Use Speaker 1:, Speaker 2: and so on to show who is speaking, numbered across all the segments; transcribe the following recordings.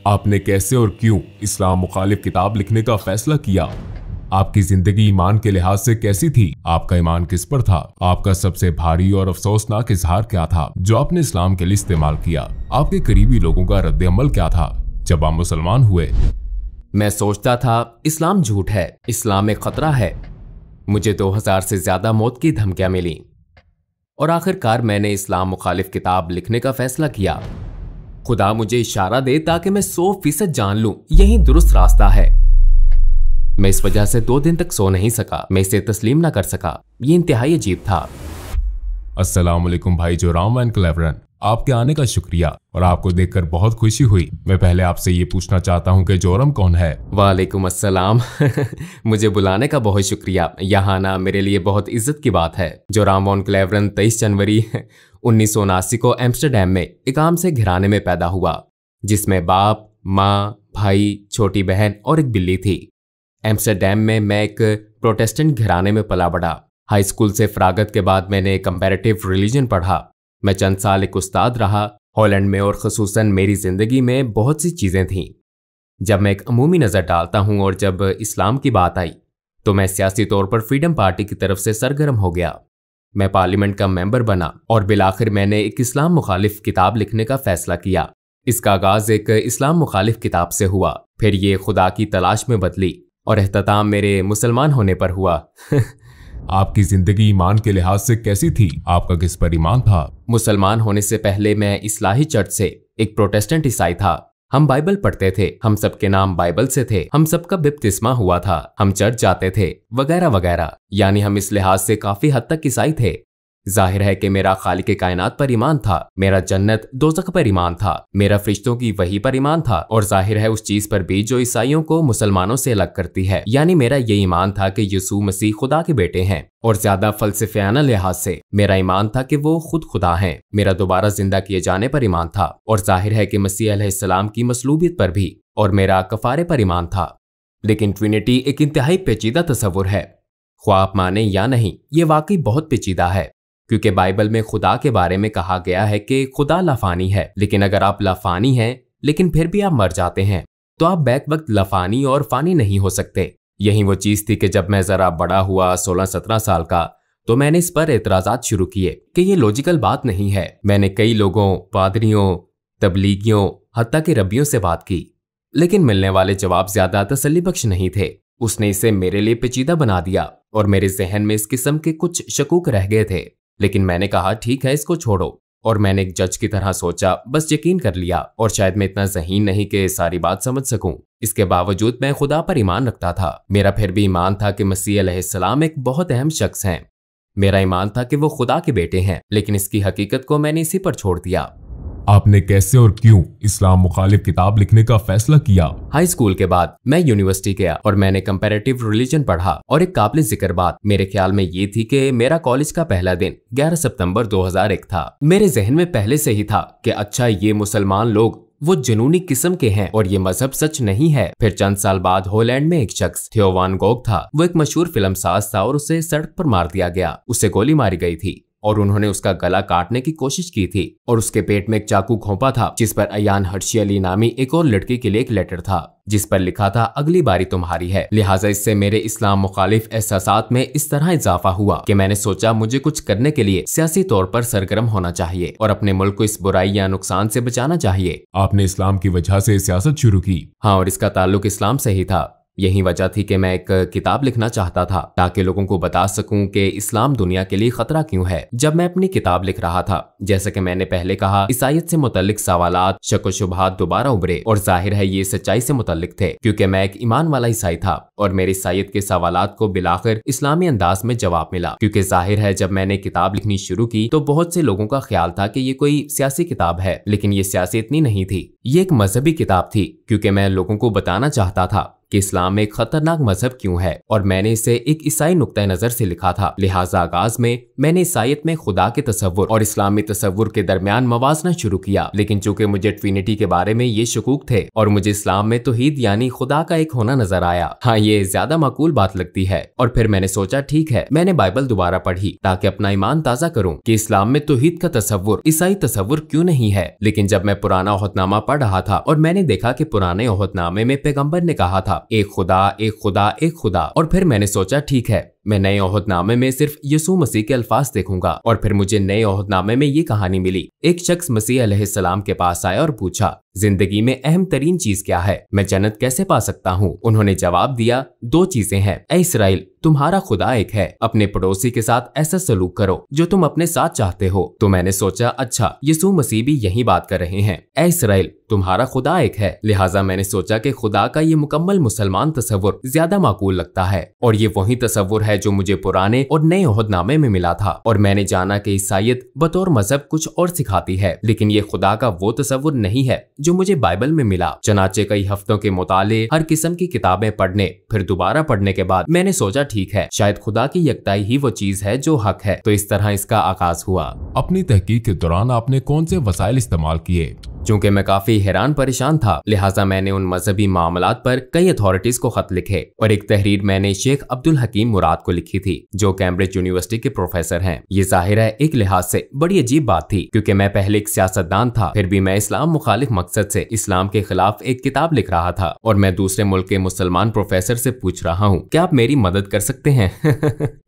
Speaker 1: आपने कैसे और क्यों इस्लाम मुखालिफ किताब लिखने का फैसला किया? आपकी जिंदगी ईमान के लिहाज से कैसी थी? आपका ईमान किस पर था? आपका सबसे भारी और अफसोसनाक इजहार क्या था जो आपने इस्लाम के लिए इस्तेमाल किया? आपके करीबी लोगों का रद्द अमल क्या था जब आप मुसलमान हुए?
Speaker 2: मैं सोचता था इस्लाम झूठ है, इस्लाम एक खतरा है। मुझे 2000 से ज्यादा मौत की धमकियां मिली और आखिरकार मैंने इस्लाम मुखालिफ किताब लिखने का फैसला किया। खुदा मुझे इशारा दे ताकि मैं 100% जान लूं यही दुरुस्त रास्ता है। मैं इस वजह से 2 दिन तक सो नहीं सका। मैं इसे तस्लीम ना कर सका। ये इंतहाई अजीब था।
Speaker 1: अस्सलाम वालेकुम भाई जोराम एंड क्लेवरन, आपके आने का शुक्रिया और आपको देखकर बहुत खुशी हुई। मैं पहले आपसे ये पूछना चाहता हूँ कि जोरम कौन है?
Speaker 2: वालेकुम अस्सलाम। मुझे बुलाने का बहुत शुक्रिया। यहाँ आना मेरे लिए बहुत इज्जत की बात है। जोराम वॉन क्लेवरन 23 जनवरी 1979 को एम्स्टरडैम में एक आम से घराने में पैदा हुआ जिसमें बाप, माँ, भाई, छोटी बहन और एक बिल्ली थी। एम्स्टरडैम में मैं एक प्रोटेस्टेंट घराने में पला बढ़ा। हाई स्कूल से फरागत के बाद मैंने कंपैरेटिव रिलीजन पढ़ा। मैं चंद साल एक उस्ताद रहा हॉलैंड में और ख़ुसूसन मेरी ज़िंदगी में बहुत सी चीज़ें थीं। जब मैं एक अमूमी नज़र डालता हूँ और जब इस्लाम की बात आई तो मैं सियासी तौर पर फ्रीडम पार्टी की तरफ से सरगर्म हो गया। मैं पार्लियामेंट का मेंबर बना और बिलाखिर मैंने एक इस्लाम मुखालिफ किताब लिखने का फैसला किया। इसका आगाज़ एक इस्लाम मुखालिफ किताब से हुआ, फिर ये खुदा की तलाश में बदली और एहतताम मेरे मुसलमान होने पर हुआ।
Speaker 1: आपकी जिंदगी ईमान के लिहाज से कैसी थी? आपका किस पर ईमान था?
Speaker 2: मुसलमान होने से पहले मैं इस्लाही चर्च से एक प्रोटेस्टेंट ईसाई था। हम बाइबल पढ़ते थे, हम सबके नाम बाइबल से थे, हम सबका बपतिस्मा हुआ था, हम चर्च जाते थे वगैरह वगैरह। यानी हम इस लिहाज से काफी हद तक ईसाई थे। जाहिर है कि मेरा खालिक कायनात पर ईमान था, मेरा जन्नत दोज़ख पर ईमान था, मेरा फरिश्तों की वही पर ईमान था और जाहिर है उस चीज पर भी जो ईसाइयों को मुसलमानों से अलग करती है। यानी मेरा ये ईमान था कि यीशु मसीह खुदा के बेटे हैं और ज्यादा फलसफियाना लिहाज से मेरा ईमान था कि वो खुद खुदा हैं। मेरा दोबारा जिंदा किए जाने पर ईमान था और जाहिर है कि मसीह अलैहिस्सलाम की मसलूबियत पर भी, और मेरा कफारे पर ईमान था। लेकिन ट्रिनिटी एक इंतहाई पेचीदा तस्वुर है। ख्वाह आप माने या नहीं, ये वाकई बहुत पेचीदा है क्योंकि बाइबल में खुदा के बारे में कहा गया है कि खुदा लाफानी है। लेकिन अगर आप लाफानी हैं लेकिन फिर भी आप मर जाते हैं तो आप बैक वक्त लाफानी और फानी नहीं हो सकते। यही वो चीज थी कि जब मैं जरा बड़ा हुआ 16-17 साल का तो मैंने इस पर एतराजात शुरू किए कि ये लॉजिकल बात नहीं है। मैंने कई लोगों, पादरियों, तबलीगियों, हत्ता के रब्बियों से बात की लेकिन मिलने वाले जवाब ज्यादा तसल्ली बख्श नहीं थे। उसने इसे मेरे लिए पेचीदा बना दिया और मेरे जहन में इस किस्म के कुछ शकूक रह गए थे। लेकिन मैंने कहा ठीक है, इसको छोड़ो। और मैंने एक जज की तरह सोचा, बस यकीन कर लिया। और शायद मैं इतना ज़हीन नहीं कि सारी बात समझ सकूं। इसके बावजूद मैं खुदा पर ईमान रखता था। मेरा फिर भी ईमान था कि मसीह अलैहिस्सलाम एक बहुत अहम शख्स हैं। मेरा ईमान था कि वो खुदा के बेटे हैं, लेकिन इसकी हकीकत को मैंने इसी पर छोड़ दिया।
Speaker 1: आपने कैसे और क्यों इस्लाम मुखालिफ किताब लिखने का फैसला किया?
Speaker 2: हाई स्कूल के बाद मैं यूनिवर्सिटी गया और मैंने कंपैरेटिव रिलीजन पढ़ा और एक काबिल जिक्र बात मेरे ख्याल में ये थी कि मेरा कॉलेज का पहला दिन 11 सितंबर 2001 था। मेरे जहन में पहले से ही था कि अच्छा, ये मुसलमान लोग वो जुनूनी किस्म के हैं और ये मजहब सच नहीं है। फिर चंद साल बाद हॉलैंड में एक शख्स थियो वान गोग था। वो एक मशहूर फिल्म साज था और उसे सड़क पर मार दिया गया। उसे गोली मारी गई थी और उन्होंने उसका गला काटने की कोशिश की थी और उसके पेट में एक चाकू घोंपा था जिस पर अयान हर्शी अली नामी एक और लड़की के लिए एक लेटर था जिस पर लिखा था अगली बारी तुम्हारी है। लिहाजा इससे मेरे इस्लाम मुखालिफ एहसासात में इस तरह इजाफा हुआ कि मैंने सोचा मुझे कुछ करने के लिए सियासी तौर पर सरगर्म होना चाहिए और अपने मुल्क को इस बुराई या नुकसान से बचाना चाहिए।
Speaker 1: आपने इस्लाम की वजह से सियासत शुरू की?
Speaker 2: हाँ, और इसका ताल्लुक इस्लाम से ही था। यही वजह थी कि मैं एक किताब लिखना चाहता था ताकि लोगों को बता सकूं कि इस्लाम दुनिया के लिए खतरा क्यों है। जब मैं अपनी किताब लिख रहा था, जैसा कि मैंने पहले कहा, ईसाईयत से मुतल्लिक सवालात, शक व शुबहात दोबारा उभरे और जाहिर है ये सच्चाई से मुतल्लिक थे क्योंकि मैं एक ईमान वाला ईसाई था और मेरे ईसाईयत के सवालात को बिलाखिर इस्लामी अंदाज में जवाब मिला। क्योंकि जाहिर है जब मैंने किताब लिखनी शुरू की तो बहुत से लोगों का ख्याल था कि ये कोई सियासी किताब है, लेकिन ये सियासी इतनी नहीं थी। ये एक मजहबी किताब थी क्योंकि मैं लोगों को बताना चाहता था कि इस्लाम एक खतरनाक मजहब क्यों है, और मैंने इसे एक ईसाई नुक्ता नजर से लिखा था। लिहाजा आगाज में मैंने ईसाईयत में खुदा के तसव्वुर और इस्लामी तसव्वुर के दरमियान मवाजना शुरू किया। लेकिन चूंकि मुझे ट्रिनिटी के बारे में ये शकूक थे और मुझे इस्लाम में तौहीद यानी खुदा का एक होना नजर आया, हाँ ये ज्यादा माकूल बात लगती है। और फिर मैंने सोचा ठीक है, मैंने बाइबल दोबारा पढ़ी ताकि अपना ईमान ताजा करूं कि इस्लाम में तौहीद का तसव्वुर ईसाई तसव्वुर क्यों नहीं है। लेकिन जब मैं पुराना ओहदनामा पढ़ रहा था और मैंने देखा कि पुराने ओहदनामे में पैगंबर ने कहा था एक खुदा एक खुदा एक खुदा, और फिर मैंने सोचा ठीक है, मैं नए ओहदनामे में सिर्फ यीशु मसीह के अल्फाज देखूंगा। और फिर मुझे नए ओहदनामे में ये कहानी मिली। एक शख्स मसीह अलैहिस्सलाम के पास आया और पूछा, जिंदगी में अहम तरीन चीज क्या है, मैं जन्नत कैसे पा सकता हूँ। उन्होंने जवाब दिया, दो चीजें हैं। ऐ इसराइल, तुम्हारा खुदा एक है, अपने पड़ोसी के साथ ऐसा सलूक करो जो तुम अपने साथ चाहते हो। तो मैंने सोचा अच्छा, यीशु मसीह भी यही बात कर रहे हैं, ऐ इसराइल तुम्हारा खुदा एक है। लिहाजा मैंने सोचा कि खुदा का ये मुकम्मल मुसलमान तसव्वुर ज्यादा माकूल लगता है, और ये वही तसव्वुर है जो मुझे पुराने और नए ओहदनामे में मिला था। और मैंने जाना कि ईसाईयत बतौर मजहब कुछ और सिखाती है, लेकिन ये खुदा का वो तसव्वुर नहीं है जो मुझे बाइबल में मिला। चनाचे कई हफ्तों के मुताले, हर किस्म की किताबें पढ़ने, फिर दोबारा पढ़ने के बाद मैंने सोचा ठीक है, शायद खुदा की यकताई ही वो चीज है जो हक है। तो इस तरह इसका आगाज हुआ।
Speaker 1: अपनी तहकीक के दौरान आपने कौन से वसाइल इस्तेमाल किए?
Speaker 2: चूंकि मैं काफी हैरान परेशान था, लिहाजा मैंने उन मजहबी मामलात पर कई अथॉरिटीज को खत लिखे, और एक तहरीर मैंने शेख अब्दुल हकीम मुराद को लिखी थी जो कैम्ब्रिज यूनिवर्सिटी के प्रोफेसर हैं। ये जाहिर है एक लिहाज से बड़ी अजीब बात थी, क्योंकि मैं पहले एक सियासतदान था, फिर भी मैं इस्लाम मुखालिफ मकसद से इस्लाम के खिलाफ एक किताब लिख रहा था, और मैं दूसरे मुल्क के मुसलमान प्रोफेसर से पूछ रहा हूँ क्या आप मेरी मदद कर सकते हैं।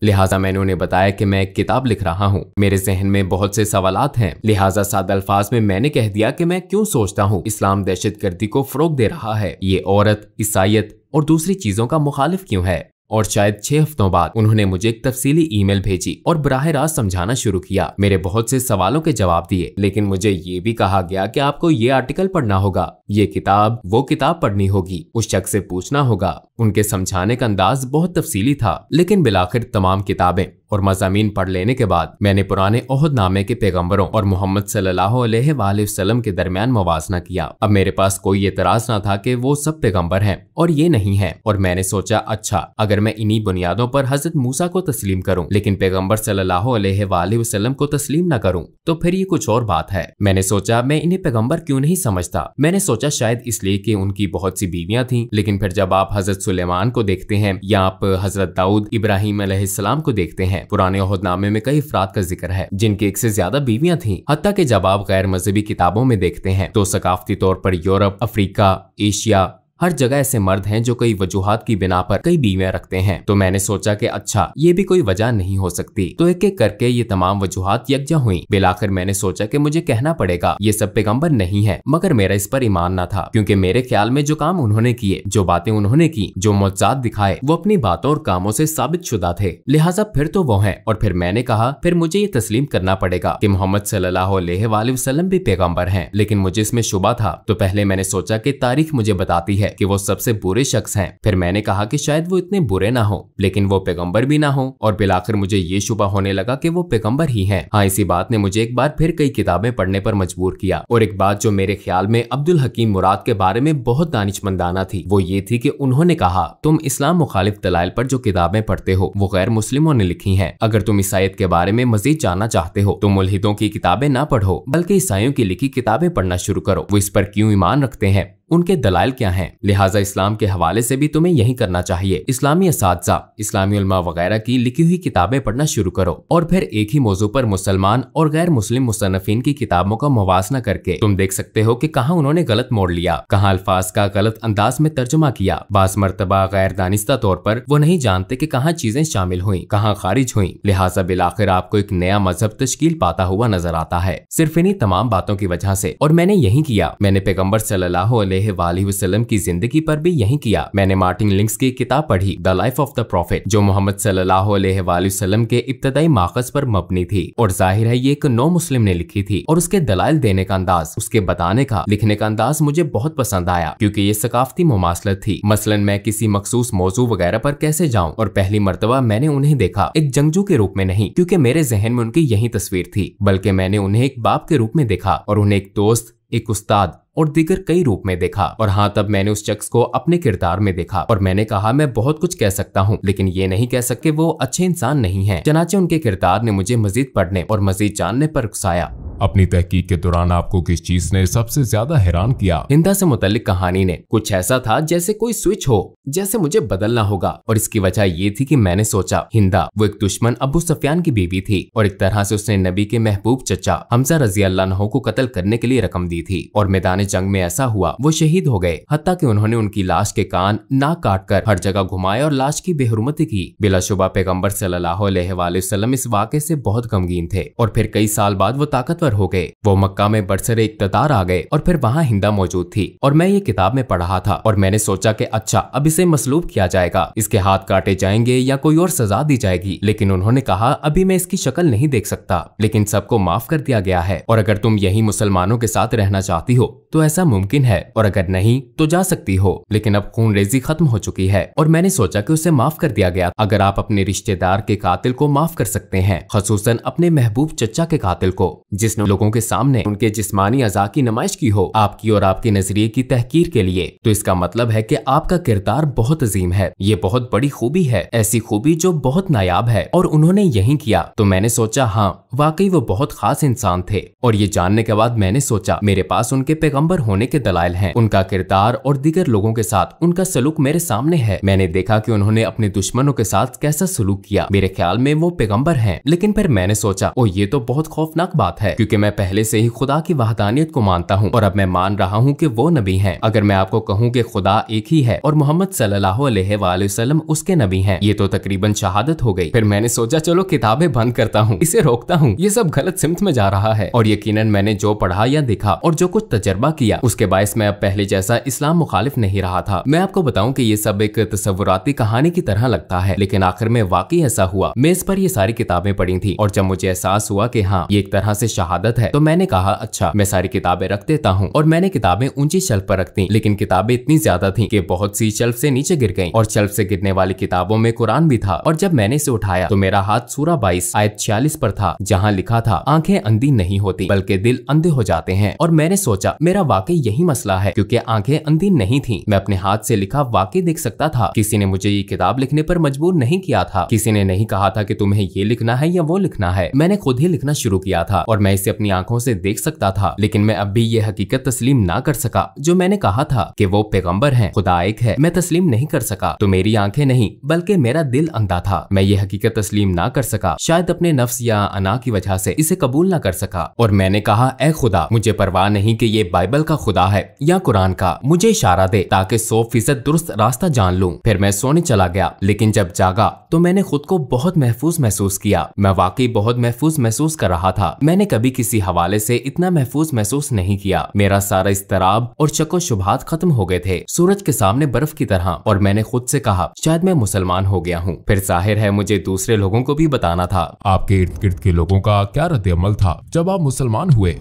Speaker 2: लिहाजा मैंने उन्हें बताया कि मैं एक किताब लिख रहा हूँ, मेरे जहन में बहुत से सवालात हैं। लिहाजा सादा अल्फाज में मैंने कह दिया कि मैं क्यों सोचता हूँ इस्लाम दहशतगर्दी को फरोग दे रहा है, ये औरत, ईसाईयत और दूसरी चीजों का मुखालिफ क्यों है। और शायद 6 हफ्तों बाद उन्होंने मुझे एक तफसीली ईमेल भेजी और बराह रास्त समझाना शुरू किया। मेरे बहुत से सवालों के जवाब दिए, लेकिन मुझे ये भी कहा गया कि आपको ये आर्टिकल पढ़ना होगा, ये किताब वो किताब पढ़नी होगी, उस शख्स से पूछना होगा। उनके समझाने का अंदाज बहुत तफसीली था, लेकिन बिलाखिर तमाम किताबें और मज़ामीन पढ़ लेने के बाद मैंने पुराने ओहदनामे के पैगंबरों और मोहम्मद सल्लल्लाहु अलैहि वसल्लम के दरमियान मवाजना किया। अब मेरे पास कोई एतराज ना था कि वो सब पैगंबर हैं और ये नहीं है, और मैंने सोचा अच्छा, अगर मैं इन्हीं बुनियादों पर हजरत मूसा को तस्लीम करूं लेकिन पैगंबर सल्लल्लाहु अलैहि वसल्लम को तस्लीम न करूं तो फिर ये कुछ और बात है। मैंने सोचा मैं इन्हें पैगंबर क्यों नहीं समझता। मैंने सोचा शायद इसलिए कि उनकी बहुत सी बीवियां थीं, लेकिन फिर जब आप हजरत सुलेमान को देखते हैं या आप हजरत दाऊद इब्राहिम अलैहिस्सलाम को देखते हैं, पुराने ओहदनामे में कई अफराद का जिक्र है जिनकी 1 से ज्यादा बीवियां थीं। हत्ता कि जब आप गैर मजहबी किताबों में देखते हैं तो सकाफती तौर पर यूरोप, अफ्रीका, एशिया, हर जगह ऐसे मर्द हैं जो कई वजूहात की बिना पर कई बीवियां रखते हैं। तो मैंने सोचा कि अच्छा, ये भी कोई वजह नहीं हो सकती। तो एक एक करके ये तमाम वजूहात यकजा हुई। बिलाखिर मैंने सोचा कि मुझे कहना पड़ेगा ये सब पैगंबर नहीं है, मगर मेरा इस पर ईमान न था, क्योंकि मेरे ख्याल में जो काम उन्होंने किए, जो बातें उन्होंने की, जो मौजज़ात दिखाए, वो अपनी बातों और कामों से साबित शुदा थे। लिहाजा फिर तो वो है। और फिर मैंने कहा फिर मुझे ये तस्लीम करना पड़ेगा कि मोहम्मद सल्लल्लाहु अलैहि वसल्लम भी पैगंबर हैं। लेकिन मुझे इसमें शुबा था। तो पहले मैंने सोचा कि तारीख मुझे बताती है कि वो सबसे बुरे शख्स हैं। फिर मैंने कहा कि शायद वो इतने बुरे ना हो, लेकिन वो पैगंबर भी ना हो। और बिलाखिर मुझे ये शुबा होने लगा कि वो पैगंबर ही हैं। हाँ, इसी बात ने मुझे एक बार फिर कई किताबें पढ़ने पर मजबूर किया। और एक बात जो मेरे ख्याल में अब्दुल हकीम मुराद के बारे में बहुत दानिशमंदाना थी, वो ये थी कि उन्होंने कहा तुम इस्लाम मुखालिफ दलाइल पर जो किताबें पढ़ते हो वो गैर मुस्लिमों ने लिखी हैं। अगर तुम ईसाईयत के बारे में मजीद जानना चाहते हो तो मुल्हिदों की किताबें ना पढ़ो, बल्कि ईसाइयों की लिखी किताबें पढ़ना शुरू करो। वो इस पर क्यों ईमान रखते हैं, उनके दलाइल क्या हैं। लिहाजा इस्लाम के हवाले से भी तुम्हें यही करना चाहिए। इस्लामी असातिज़ा, इस्लामी उलमा वगैरह की लिखी हुई किताबें पढ़ना शुरू करो, और फिर एक ही मौजू पर मुसलमान और गैर मुस्लिम मुसन्निफीन की किताबों का मुवाजना करके तुम देख सकते हो कि कहाँ उन्होंने गलत मोड़ लिया, कहाँ अल्फाज का गलत अंदाज में तर्जुमा किया। बास मर्तबा गैर दानिस्ता तौर पर वो नहीं जानते कि कहाँ चीजें शामिल हुई, कहाँ खारिज हुई। लिहाजा बिलाखिर आपको एक नया मजहब तश्कील पाता हुआ नजर आता है, सिर्फ इन्हीं तमाम बातों की वजह से। और मैंने यही किया। मैंने पैगंबर सल्लल्लाहु अलैहि वसल्लम की जिंदगी पर भी यही किया। मैंने मार्टिन लिंक्स की किताब पढ़ी, the life of the profit, जो मोहम्मद सल्लल्लाहु अलैहि वसल्लम के इब्तदाई माखज़ पर मबनी थी। और जाहिर है ये एक नौ मुस्लिम ने लिखी थी, और उसके दलाइल देने का अंदाज, उसके बताने का, लिखने का अंदाज मुझे बहुत पसंद आया, क्योंकि ये सकाफती मुमासलत थी। मसलन मैं किसी मखसूस मौजू वगैरह पर कैसे जाऊं, और पहली मर्तबा मैंने उन्हें देखा एक जंगजू के रूप में नहीं, क्योंकि मेरे जहन में उनकी यही तस्वीर थी, बल्कि मैंने उन्हें एक बाप के रूप में देखा, और उन्हें एक दोस्त, एक उस्ताद और दीगर कई रूप में देखा। और हाँ, तब मैंने उस शख्स को अपने किरदार में देखा और मैंने कहा मैं बहुत कुछ कह सकता हूँ, लेकिन ये नहीं कह सकते वो अच्छे इंसान नहीं है। चनाचे उनके किरदार ने मुझे मजीद पढ़ने और मजीद जानने पर उकसाया।
Speaker 1: अपनी तहकीक के दौरान आपको किस चीज ने सबसे ज्यादा हैरान किया?
Speaker 2: हिंदा से मुतल्लिक कहानी ने कुछ ऐसा था जैसे कोई स्विच हो, जैसे मुझे बदलना होगा। और इसकी वजह ये थी कि मैंने सोचा हिंदा वो एक दुश्मन अबू सुफियान की बीवी थी और एक तरह से उसने नबी के महबूब चचा हमजा रजी अल्लाह अन्हु को कत्ल करने के लिए रकम दी थी। और मैदान जंग में ऐसा हुआ वो शहीद हो गए, हत्ता कि उन्होंने उनकी लाश के कान नाक काट कर हर जगह घुमाए और लाश की बेहुरमती की। बिलाशुबा पैगम्बर सल्लल्लाहु अलैहि वसल्लम इस वाक़े से बहुत गमगीन थे और फिर कई साल बाद वो ताकतवर हो गए। वो मक्का में बरसरे इक़्तिदार आ गए और फिर वहाँ हिंदा मौजूद थी और मैं ये किताब में पढ़ रहा था और मैंने सोचा कि अच्छा अब इसे मसलूब किया जाएगा, इसके हाथ काटे जाएंगे या कोई और सजा दी जाएगी। लेकिन उन्होंने कहा अभी मैं इसकी शक्ल नहीं देख सकता, लेकिन सबको माफ कर दिया गया है और अगर तुम यही मुसलमानों के साथ रहना चाहती हो तो ऐसा मुमकिन है और अगर नहीं तो जा सकती हो, लेकिन अब खून रेजी खत्म हो चुकी है। और मैंने सोचा कि उसे माफ कर दिया गया। अगर आप अपने रिश्तेदार के कातिल को माफ कर सकते हैं, खसूसन अपने महबूब चचा के कातिल को जिसने लोगों के सामने उनके जिस्मानी अज़ा की नुमाइश की हो आपकी और आपके नजरिए की तहकीर के लिए, तो इसका मतलब है कि आपका किरदार बहुत अजीम है। ये बहुत बड़ी खूबी है, ऐसी खूबी जो बहुत नायाब है और उन्होंने यही किया। तो मैंने सोचा हाँ वाकई वो बहुत खास इंसान थे। और ये जानने के बाद मैंने सोचा मेरे पास उनके पैगंबर होने के दलाइल हैं। उनका किरदार और दीगर लोगों के साथ उनका सलूक मेरे सामने है। मैंने देखा कि उन्होंने अपने दुश्मनों के साथ कैसा सलूक किया। मेरे ख्याल में वो पैगंबर हैं। लेकिन फिर मैंने सोचा ओ ये तो बहुत खौफनाक बात है, क्योंकि मैं पहले से ही खुदा की वहदानियत को मानता हूँ और अब मैं मान रहा हूँ कि वो नबी हैं। अगर मैं आपको कहूँ कि खुदा एक ही है और मोहम्मद सल्लल्लाहु अलैहि वसल्लम उसके नबी हैं, ये तो तकरीबन शहादत हो गई। फिर मैंने सोचा चलो किताबें बंद करता हूँ, इसे रोकता हूँ, ये सब गलत सिमत में जा रहा है। और यकीनन मैंने जो पढ़ा या देखा और जो कुछ तजर्बा किया उसके बायस मैं अब पहले जैसा इस्लाम मुखालिफ नहीं रहा था। मैं आपको बताऊं कि ये सब एक तसव्वुराती कहानी की तरह लगता है, लेकिन आखिर में वाकई ऐसा हुआ। मेज पर ये सारी किताबें पढ़ी थी और जब मुझे एहसास हुआ कि हाँ ये एक तरह से शहादत है, तो मैंने कहा अच्छा मैं सारी किताबें रख देता हूँ। और मैंने किताबें ऊंची शेल्फ पर रख दी, लेकिन किताबें इतनी ज्यादा थी कि बहुत सी शेल्फ से नीचे गिर गईं और शेल्फ से गिरने वाली किताबों में कुरान भी था। और जब मैंने इसे उठाया तो मेरा हाथ सूरा 22 आयत 46 पर था, जहाँ लिखा था आंखें अंधी नहीं होती बल्कि दिल अंधे हो जाते हैं। और मैंने सोचा मेरा वाकई यही मसला है, क्योंकि आंखें अंधी नहीं थी। मैं अपने हाथ से लिखा वाकई देख सकता था। किसी ने मुझे ये किताब लिखने पर मजबूर नहीं किया था। किसी ने नहीं कहा था कि तुम्हें ये लिखना है या वो लिखना है। मैंने खुद ही लिखना शुरू किया था और मैं इसे अपनी आंखों से देख सकता था। लेकिन मैं अब भी ये हकीकत तस्लीम ना कर सका जो मैंने कहा था कि वो पैगंबर हैं, खुदा एक है। मैं तस्लीम नहीं कर सका। तो मेरी आंखें नहीं बल्कि मेरा दिल अंधा था। मैं ये हकीकत तस्लीम ना कर सका, शायद अपने नफ्स या अना की वजह से इसे कबूल ना कर सका। और मैंने कहा ऐ खुदा, मुझे परवाह नहीं कि ये बाइबल का खुदा है या कुरान का, मुझे इशारा दे ताकि 100% दुरुस्त रास्ता जान लूं। फिर मैं सोने चला गया, लेकिन जब जागा तो मैंने खुद को बहुत महफूज महसूस किया। मैं वाकई बहुत महफूज महसूस कर रहा था। मैंने कभी किसी हवाले से इतना महफूज महसूस नहीं किया। मेरा सारा इस्तराब और शक व शुबहात खत्म हो गए थे, सूरज के सामने बर्फ की तरह। और मैंने खुद से कहा शायद मैं मुसलमान हो गया हूँ। फिर जाहिर है मुझे दूसरे लोगों को भी बताना था।
Speaker 1: आपके इर्द गिर्द के लोगों का क्या रद्द-ए-अमल था जब आप मुसलमान हुए?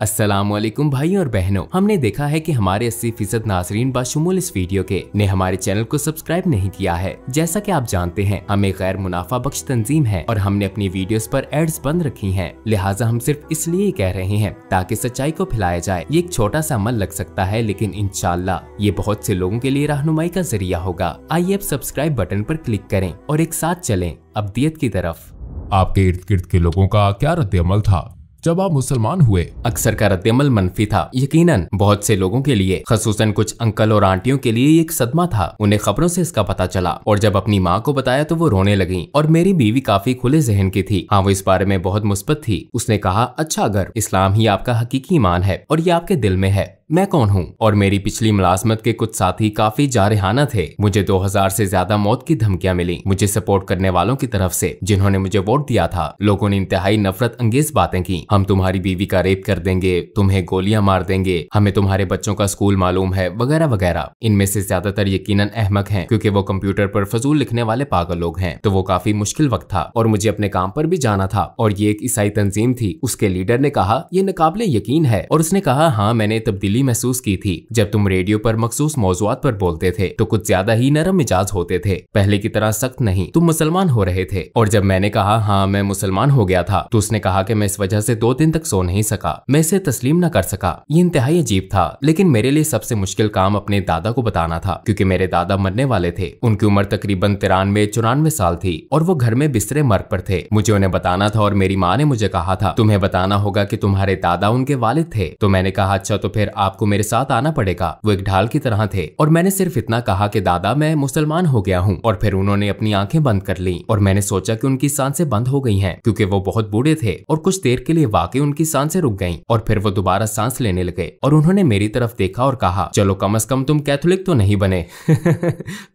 Speaker 2: अस्सलामुअलैकुम भाई और बहनों, हमने देखा है कि हमारे 80% नाजरीन बाशुमूल इस वीडियो के ने हमारे चैनल को सब्सक्राइब नहीं किया है। जैसा कि आप जानते हैं हम एक गैर मुनाफा बख्श तंजीम है और हमने अपनी वीडियोस पर एड्स बंद रखी हैं। लिहाजा हम सिर्फ इसलिए कह रहे हैं ताकि सच्चाई को फैलाया जाए। ये एक छोटा सा अमल लग सकता है, लेकिन इंशाअल्लाह ये बहुत से लोगों के लिए रहनुमाई का जरिया होगा। आइए अब सब्सक्राइब बटन पर क्लिक करें और एक साथ चलें अब्दियत की तरफ।
Speaker 1: आपके इर्द गिर्द के लोगों का क्या रद्द-ए-अमल था जब आप मुसलमान हुए?
Speaker 2: अक्सर का रद्द-ए-अमल मनफी था। यकीनन बहुत से लोगों के लिए, खसूसन कुछ अंकल और आंटियों के लिए एक सदमा था। उन्हें खबरों से इसका पता चला और जब अपनी माँ को बताया तो वो रोने लगी। और मेरी बीवी काफी खुले जहन की थी। हाँ, वो इस बारे में बहुत मुस्बत थी। उसने कहा अच्छा अगर इस्लाम ही आपका हकीकी ईमान है और ये आपके दिल में है, मैं कौन हूँ? और मेरी पिछली मुलाजमत के कुछ साथी काफी जारहाना थे। मुझे 2000 से ज्यादा मौत की धमकियां मिली मुझे सपोर्ट करने वालों की तरफ से जिन्होंने मुझे वोट दिया था। लोगों ने इंतहाई नफरत अंगेज बातें की। हम तुम्हारी बीवी का रेप कर देंगे, तुम्हें गोलियां मार देंगे, हमें तुम्हारे बच्चों का स्कूल मालूम है, वगैरह वगैरह। इनमें से ज्यादातर यकीनन अहमक हैं, क्योंकि वो कंप्यूटर पर फजूल लिखने वाले पागल लोग हैं। तो वो काफी मुश्किल वक्त था और मुझे अपने काम पर भी जाना था। और ये एक ईसाई तंजीम थी। उसके लीडर ने कहा ये नाकाबिले यकीन है और उसने कहा हाँ मैंने तब्दीली तब्दीली महसूस की थी जब तुम रेडियो पर मखसूस मौजुआत पर बोलते थे तो कुछ ज्यादा ही नरम मिजाज होते थे, पहले की तरह सख्त नहीं। तुम मुसलमान हो रहे थे और जब मैंने कहा हाँ मैं मुसलमान हो गया था तो उसने कहा कि मैं इस वजह से 2 दिन तक सो नहीं सका, मैं इसे तस्लीम न कर सका। ये इंतहाई अजीब था, लेकिन मेरे लिए सबसे मुश्किल काम अपने दादा को बताना था क्योंकि मेरे दादा मरने वाले थे। उनकी उम्र तकरीबन 93-94 साल थी और वो घर में बिस्तरे मर्ग पर थे। मुझे उन्हें बताना था और मेरी माँ ने मुझे कहा था तुम्हें बताना होगा कि तुम्हारे दादा उनके वालिद थे। तो मैंने कहा अच्छा तो फिर आपको मेरे साथ आना पड़ेगा। वो एक ढाल की तरह थे और मैंने सिर्फ इतना कहा कि दादा मैं मुसलमान हो गया हूँ और फिर उन्होंने अपनी आंखें बंद कर ली और मैंने सोचा कि उनकी सांसें बंद हो गई हैं क्योंकि वो बहुत बूढ़े थे और कुछ देर के लिए वाकई उनकी सांसें रुक गईं और फिर वो दोबारा सांस लेने लगे और उन्होंने मेरी तरफ देखा और कहा चलो कम से कम तुम कैथोलिक तो नहीं बने।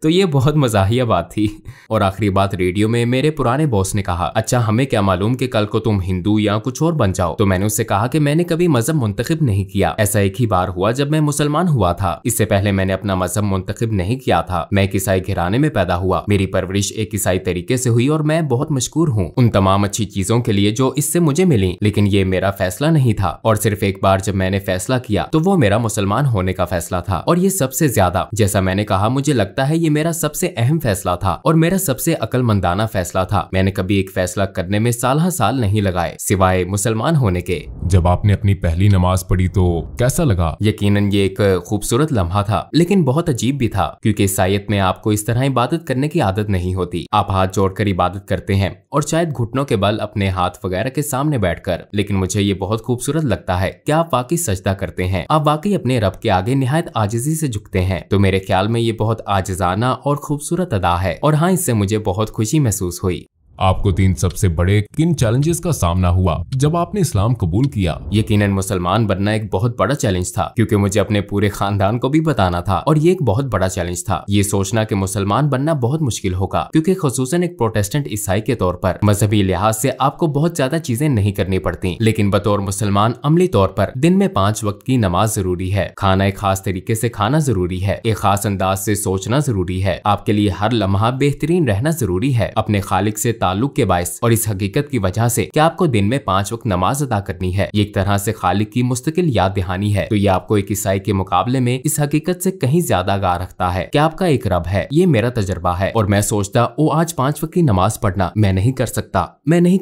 Speaker 2: तो ये बहुत मजाहिया बात थी। और आखिरी बात रेडियो में मेरे पुराने बॉस ने कहा अच्छा हमें क्या मालूम कि कल को तुम हिंदू या कुछ और बन जाओ। तो मैंने उससे कहा कि मैंने कभी मजहब मुंतखब नहीं किया, ऐसा एक ही बार हुआ जब मैं मुसलमान हुआ था। इससे पहले मैंने अपना मजहब मुंतखब नहीं किया था। मैं एक ईसाई घराने में पैदा हुआ, मेरी परवरिश एक ईसाई तरीके से हुई और मैं बहुत मशकूर हूँ उन तमाम अच्छी चीजों के लिए जो इससे मुझे मिली। लेकिन ये मेरा फैसला नहीं था और सिर्फ एक बार जब मैंने फैसला किया तो वो मेरा मुसलमान होने का फैसला था। और ये सबसे ज्यादा, जैसा मैंने कहा, मुझे लगता है ये मेरा सबसे अहम फैसला था और मेरा सबसे अक्लमंदाना फैसला था। मैंने कभी एक फैसला करने में साल नहीं लगाए सिवाय मुसलमान होने के।
Speaker 1: जब आपने अपनी पहली नमाज पढ़ी तो कैसा लगा?
Speaker 2: यकीनन ये एक खूबसूरत लम्हा था लेकिन बहुत अजीब भी था क्योंकि ईसाईयत में आपको इस तरह इबादत करने की आदत नहीं होती। आप हाथ जोड़कर इबादत करते हैं और शायद घुटनों के बल अपने हाथ वगैरह के सामने बैठकर। लेकिन मुझे ये बहुत खूबसूरत लगता है कि आप वाकई सजदा करते हैं, आप वाकई अपने रब के आगे निहायत आजिजी से झुकते हैं। तो मेरे ख्याल में ये बहुत आजिजाना और खूबसूरत अदा है और हाँ इससे मुझे बहुत खुशी महसूस हुई।
Speaker 1: आपको 3 सबसे बड़े किन चैलेंजेस का सामना हुआ जब आपने इस्लाम कबूल किया?
Speaker 2: यकीनन मुसलमान बनना एक बहुत बड़ा चैलेंज था क्योंकि मुझे अपने पूरे खानदान को भी बताना था और ये एक बहुत बड़ा चैलेंज था ये सोचना कि मुसलमान बनना बहुत मुश्किल होगा क्योंकि खुसूसन एक प्रोटेस्टेंट ईसाई के तौर पर मजहबी लिहाज से आपको बहुत ज्यादा चीजें नहीं करनी पड़ती, लेकिन बतौर मुसलमान अमली तौर पर दिन में 5 वक्त की नमाज जरूरी है, खाना एक खास तरीके से खाना जरूरी है, एक खास अंदाज से सोचना जरूरी है, आपके लिए हर लम्हा बेहतरीन रहना जरूरी है अपने खालिक से ताल्लुक के बायस और इस हकीकत की वजह से कि आपको दिन में 5 वक्त नमाज अदा करनी है। ये एक तरह से खालिक की मुस्तकिल याद दहानी है। तो ये आपको एक ईसाई के मुकाबले में इस हकीकत से कहीं ज्यादा आगाह रखता है कि आपका एक रब है। ये मेरा तजर्बा है और मैं सोचता ओ आज 5 वक्त की नमाज पढ़ना मैं नहीं कर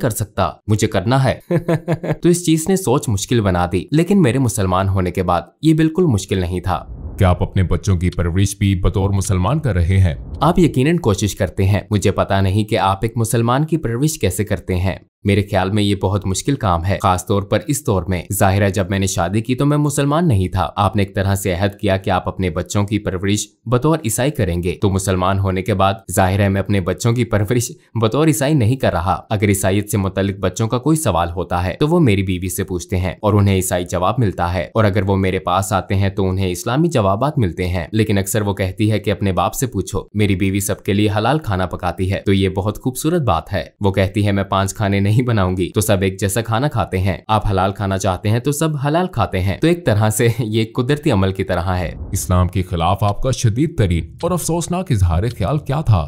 Speaker 2: सकता, मुझे करना है। तो इस चीज ने सोच मुश्किल बना दी, लेकिन मेरे मुसलमान होने के बाद ये बिल्कुल मुश्किल नहीं था।
Speaker 1: क्या आप अपने बच्चों की परवरिश भी बतौर मुसलमान कर रहे हैं?
Speaker 2: आप यकीनन कोशिश करते हैं। मुझे पता नहीं कि आप एक मुसलमान की परवरिश कैसे करते हैं। मेरे ख्याल में ये बहुत मुश्किल काम है, खास तौर पर इस दौर में। जाहिर है जब मैंने शादी की तो मैं मुसलमान नहीं था। आपने एक तरह से अहद किया कि आप अपने बच्चों की परवरिश बतौर ईसाई करेंगे, तो मुसलमान होने के बाद जाहिर है मैं अपने बच्चों की परवरिश बतौर ईसाई नहीं कर रहा। अगर ईसाईयत से मुतल्लिक बच्चों का कोई सवाल होता है तो वो मेरी बीवी से पूछते हैं और उन्हें ईसाई जवाब मिलता है, और अगर वो मेरे पास आते हैं तो उन्हें इस्लामी जवाबात मिलते हैं। लेकिन अक्सर वो कहती है कि अपने बाप से पूछो। मेरी बीवी सबके लिए हलाल खाना पकाती है, तो ये बहुत खूबसूरत बात है। वो कहती है मैं 5 खाने नहीं बनाऊंगी तो सब एक जैसा खाना खाते हैं। आप हलाल खाना चाहते हैं तो सब हलाल खाते हैं। तो एक तरह से ये कुदरती अमल की तरह है।
Speaker 1: इस्लाम के खिलाफ आपका शदीद तरीन और अफसोसनाक इजहार ख्याल क्या था?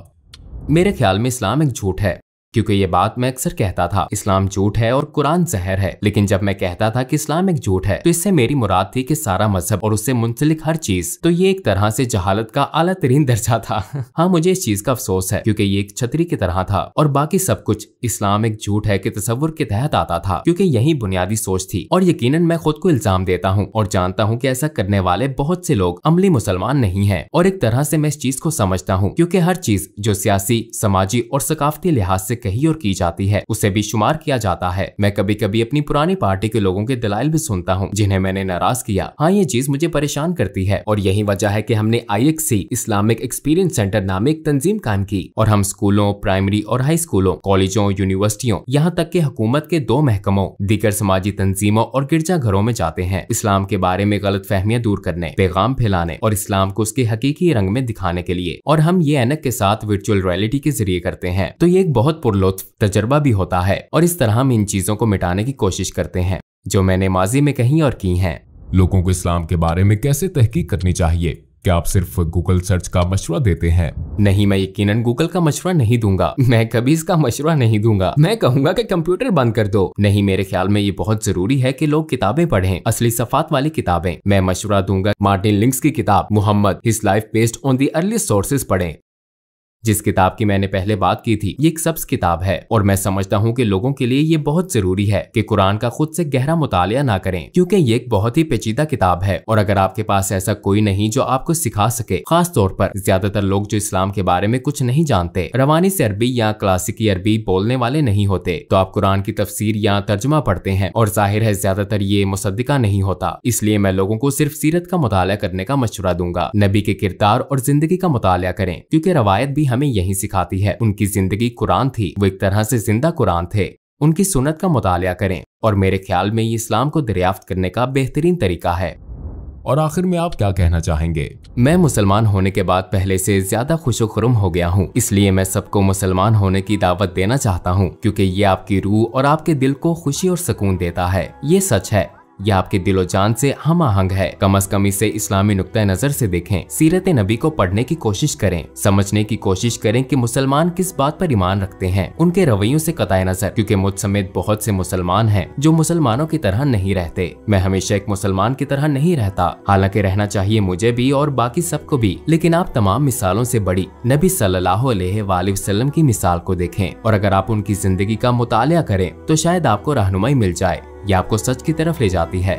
Speaker 2: मेरे ख्याल में इस्लाम एक झूठ है, क्योंकि ये बात मैं अक्सर कहता था इस्लाम झूठ है और कुरान जहर है। लेकिन जब मैं कहता था कि इस्लाम एक झूठ है तो इससे मेरी मुराद थी कि सारा मजहब और उससे मुंसलिक हर चीज। तो ये एक तरह से जहालत का आला तरीन दर्जा था। हाँ मुझे इस चीज का अफसोस है क्योंकि ये एक छतरी की तरह था और बाकी सब कुछ इस्लाम एक झूठ है कि तसव्वुर के तहत आता था, क्योंकि यही बुनियादी सोच थी। और यकीनन मैं खुद को इल्जाम देता हूँ और जानता हूँ कि ऐसा करने वाले बहुत से लोग अमली मुसलमान नहीं है। और एक तरह से मैं इस चीज को समझता हूँ क्योंकि हर चीज जो सियासी, समाजी और सकाफती लिहाज से कही और की जाती है उसे भी शुमार किया जाता है। मैं कभी कभी अपनी पुरानी पार्टी के लोगों के दलाइल भी सुनता हूँ जिन्हें मैंने नाराज किया। हाँ ये चीज मुझे परेशान करती है और यही वजह है कि हमने IXC इस्लामिक एक्सपीरियंस सेंटर नामे एक तंजीम कायम की और हम स्कूलों, प्राइमरी और हाई स्कूलों, कॉलेजों, यूनिवर्सिटियों, यहाँ तक कि हुकूमत के 2 महकमों, दीगर समाजी तंजीमों और गिरजा घरों में जाते हैं इस्लाम के बारे में गलत फहमियां दूर करने, पैगाम फैलाने और इस्लाम को उसके हकीकी रंग में दिखाने के लिए। और हम ये ऐनक के साथ वर्चुअल रियलिटी के जरिए करते हैं। तो ये एक बहुत पुरलुत्फ तजर्बा भी होता है और इस तरह हम इन चीजों को मिटाने की कोशिश करते हैं जो मैंने माजी में कही और की हैं।
Speaker 1: लोगों को इस्लाम के बारे में कैसे तहकीक करनी चाहिए? क्या आप सिर्फ गूगल सर्च का मशवरा देते हैं?
Speaker 2: नहीं, मैं यकीनन गूगल का मशवरा नहीं दूंगा। मैं कभी इसका मशवरा नहीं दूंगा। मैं कहूंगा कि कंप्यूटर बंद कर दो। नहीं, मेरे ख्याल में ये बहुत जरूरी है कि लोग किताबें पढ़ें, असली सफात वाली किताबें। मैं मशवरा दूंगा मार्टिन लिंक्स की किताब Muhammad his life based on the earliest sources पढ़ें। जिस किताब की मैंने पहले बात की थी, ये एक सब्ज किताब है और मैं समझता हूँ कि लोगों के लिए ये बहुत जरूरी है कि कुरान का खुद से गहरा मुतालिया ना करें, क्योंकि ये एक बहुत ही पेचीदा किताब है। और अगर आपके पास ऐसा कोई नहीं जो आपको सिखा सके, खास तौर पर ज्यादातर लोग जो इस्लाम के बारे में कुछ नहीं जानते, रवानी से अरबी या क्लासिकी अरबी बोलने वाले नहीं होते, तो आप कुरान की तफसीर या तर्जुमा पढ़ते हैं और जाहिर है ज्यादातर ये मुसद्दिका नहीं होता। इसलिए मैं लोगों को सिर्फ सीरत का मुतालिया करने का मशवरा दूंगा। नबी के किरदार और जिंदगी का मुतालिया करें, क्योंकि रवायत भी हमें यही सिखाती है। उनकी जिंदगी कुरान थी, वो एक तरह से जिंदा कुरान थे। उनकी सुन्नत का मुतालिया करें और मेरे ख्याल में ये इस्लाम को दरियाफ्त करने का बेहतरीन तरीका है।
Speaker 1: और आखिर में आप क्या कहना चाहेंगे?
Speaker 2: मैं मुसलमान होने के बाद पहले से ज्यादा खुशो-खुर्म हो गया हूँ, इसलिए मैं सबको मुसलमान होने की दावत देना चाहता हूँ, क्योंकि ये आपकी रूह और आपके दिल को खुशी और सुकून देता है। ये सच है, यह आपके दिलो जान से हम आहंग है। कम अज कम इसे इस्लामी नुक्ता नजर से देखें, सीरत नबी को पढ़ने की कोशिश करें, समझने की कोशिश करें कि मुसलमान किस बात पर ईमान रखते हैं, उनके रवैयों से कताए नजर, क्योंकि मुझ समेत बहुत से मुसलमान हैं जो मुसलमानों की तरह नहीं रहते। मैं हमेशा एक मुसलमान की तरह नहीं रहता, हालांकि रहना चाहिए मुझे भी और बाकी सबको भी, लेकिन आप तमाम मिसालों से बड़ी नबी सल्लल्लाहु अलैहि वसल्लम की मिसाल को देखें और अगर आप उनकी जिंदगी का मुतालिया करें तो शायद आपको रहनुमाई मिल जाए। यह आपको सच की तरफ ले जाती है।